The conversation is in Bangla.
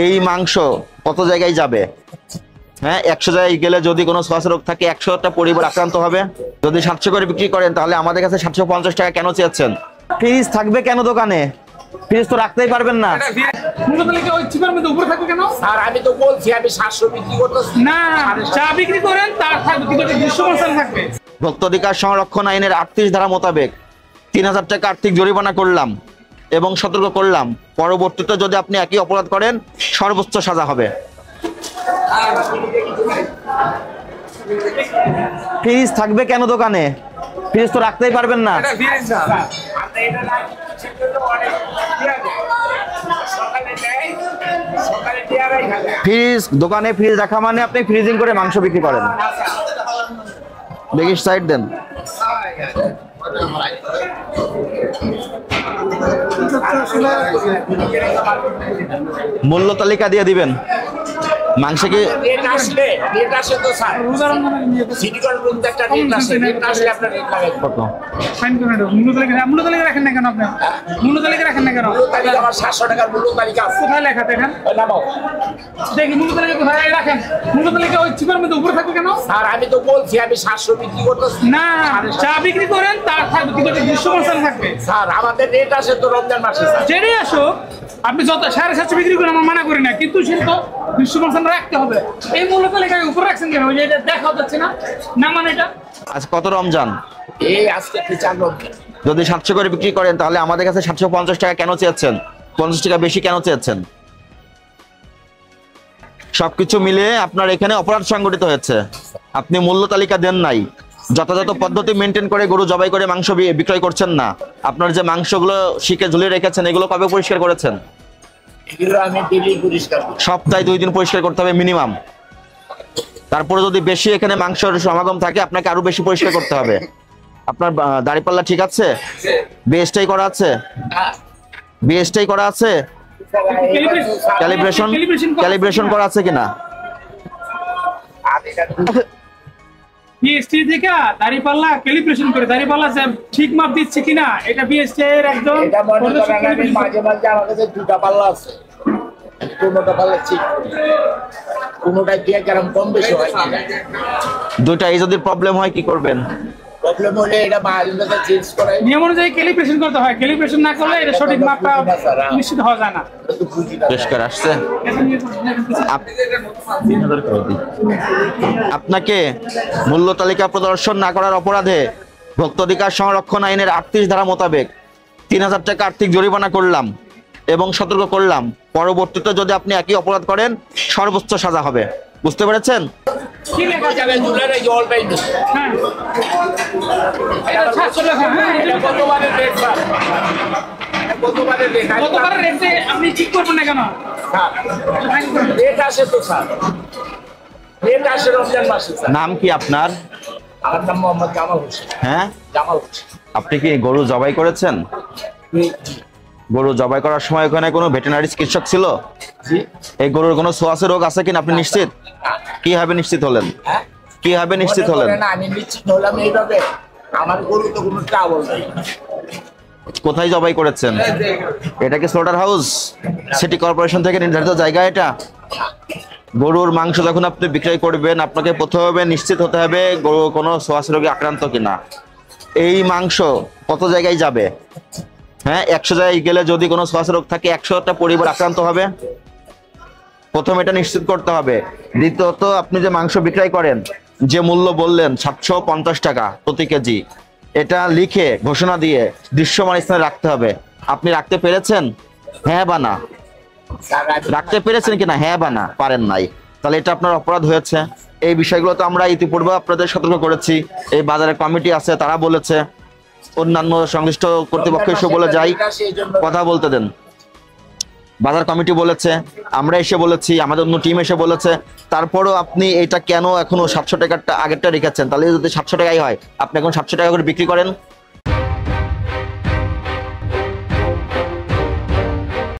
এই মাংস কত জায়গায় যাবে? হ্যাঁ, 100 জায়গায় গেলে যদি কোনো শ্বাস রোগ থাকে 100টা পরিবার আক্রান্ত হবে। যদি 700 করে বিক্রি করেন তাহলে আমাদের কাছে 750 টাকা কেন চেয়েছেন? ফ্রিজ থাকবে কেন দোকানে? ফ্রিজ তো রাখতেই পারবেন না। আমি তো বলছি আমি 700 বিক্রি করতেছি না, চা বিক্রি করেন তার থাকবে কিন্তু দৃশ্যমান থাকবে। ভোক্তা অধিকার সংরক্ষণ আইনের 38 ধারা মোতাবেক 3000 টাকা আর্থিক জরিমানা করলাম এবং সতর্ক করলাম। পরবর্তীতে যদি আপনি একই অপরাধ করেন সর্বোচ্চ সাজা হবে। ফ্রিজ থাকবে কেন দোকানে? ফ্রিজ তো রাখতেই পারবেন না। ফ্রিজ দোকানে ফ্রিজ রাখা মানে আপনি ফ্রিজিং করে মাংস বিক্রি করেন। দেখি সাইড দেন। মূল্য তালিকা দিয়ে দিবেন। মাংস কি আমি তো বলছি আমি 700 বিক্রি করতেছি না, চা বিক্রি করেন তার থাকবে কিন্তু দৃশ্যমান থাকবে। স্যার আমাদের রেট আসে তো রমজান মাসে, যেটাই আসো আপনি যত 750 বিক্রি করেন আমরা মানা করি না, কিন্তু সেটা তো দৃশ্যমান রাখতে হবে। এই মূল্য তালিকায় উপর রাখছেন কেন? এটা দেখা যাচ্ছে না না, মানে এটা আজ কত রমজান? এই আজকে 4 রমজান। যদি 700 করে বিক্রি করেন তাহলে আমাদের কাছে 750 টাকা কেন চেয়েছেন? 50 টাকা বেশি কেন চেয়েছেন? সবকিছু মিলে আপনার এখানে অপরাধ সংগঠিত হয়েছে। আপনি মূল্য তালিকা দেন নাই, যথাযথ পদ্ধতি মেনটেন করে গরু জবাই করে মাংস বিক্রয় করছেন না। আপনার যে মাংসগুলো শিকে ঝুলিয়ে রেখেছেন এগুলো কবে পরিষ্কার করেছেন? এগুলো আমি ডেইলি পরিষ্কার করি, সপ্তাহে 2 দিন পরিষ্কার করতে হবে মিনিমাম। তারপরে যদি বেশি এখানে মাংসের সমাগম থাকে আপনাকে আরো বেশি পরিষ্কার করতে হবে। আপনার দাড়িপাল্লা ঠিক আছে? বিএসটাই করা আছে? বিএসটাই করা আছে? ক্যালিব্রেশন করা আছে কিনা? বিএসটি থেকে দাড়িপাল্লা ক্যালিব্রেশন করে দাড়িপাল্লা ঠিক মাপ দিচ্ছে কিনা এটা বিএসটি এর একদম। মাঝে মাঝে আমার কাছে 2টা পাল্লা আছে, কোনটা পাল্লা ঠিক কোনটা দিয়ে গ্রাম কম বেশি হয়। দুটাই যদি প্রবলেম হয় কি করবেন? প্রবলেম হলে এটা মাঝে চেঞ্জ করে নিয়ম অনুযায়ী ক্যালিব্রেশন করতে হয়। ক্যালিব্রেশন না করলে এটা সঠিক মাপটা নিশ্চিত হওয়া যায় না। পরিষ্কার আসছে? আপনাকে মূল্য তালিকা প্রদর্শন না করার অপরাধে ভোক্তা অধিকার সংরক্ষণ আইনের 38 ধারা মোতাবেক 3000 টাকা আর্থিক জরিমানা করলাম এবং সতর্ক করলাম। পরবর্তীতে যদি আপনি একই অপরাধ করেন সর্বোচ্চ সাজা হবে। বুঝতে পেরেছেন? আপনি ঠিক করবেন না কেন? নাম কি আপনার? আমার নাম মোহাম্মদ জামাল হোসেন। হ্যাঁ, জামাল হোসেন। আপনি কি গরু জবাই করেছেন? গরু জবাই করার সময় ওখানে কোনো ভেটেরিনারি চিকিৎসক ছিল? এই গরুর কোনো ছোঁয়াচে রোগ আছে কিনা আপনি নিশ্চিত? কিভাবে নিশ্চিত হলেন? কিভাবে নিশ্চিত হলেন? আমি নিশ্চিত হলাম এইভাবে, আমার গরু তো কোনো ট্রাবল নেই। কোথায় জবাই করেছেন? এটা কি স্লটার হাউস? সিটি কর্পোরেশন থেকে নির্ধারিত জায়গা এটা? গরুর মাংস যখন আপনি বিক্রয় করবেন আপনাকে প্রথমে নিশ্চিত হতে হবে গরু কোনো ছোঁয়াচে রোগে আক্রান্ত কিনা। এই মাংস কত জায়গায় যাবে? হ্যাঁ, 100 জায়গায় গেলে যদি কোনো ছোঁয়াচে রোগ থাকে 100টা পরিবার আক্রান্ত হবে। প্রথম এটা নিশ্চিত করতে হবে। দ্বিতীয়ত আপনি যে মাংস বিক্রয় করেন যে মূল্য বললেন 750 টাকা প্রতি কেজি, এটা লিখে ঘোষণা দিয়ে দৃশ্যমান স্থানে রাখতে হবে। আপনি রাখতে পেরেছেন? হ্যাঁ বা না? রাখতে পেরেছেন কিনা? হ্যাঁ বা না? পারেন নাই, তাহলে এটা আপনার অপরাধ হয়েছে। এই বিষয়গুলো তো আমরা ইতিপূর্বে আপনাদের সতর্ক করেছি। এই বাজারে কমিটি আছে তারা বলেছে, অন্যান্য সংশ্লিষ্ট কর্তৃপক্ষ এসে বলে যাই, কথা বলতে দেন। বাজার কমিটি বলেছে, আমরা এসে বলেছি, আমাদের অন্য টিম এসে বলেছে, তারপরও আপনি এটা কেন এখনো 700 টাকারটা আগেরটা রেখেছেন? তাহলে যদি 700 টাকাই হয় আপনি এখন 700 টাকা করে বিক্রি করেন।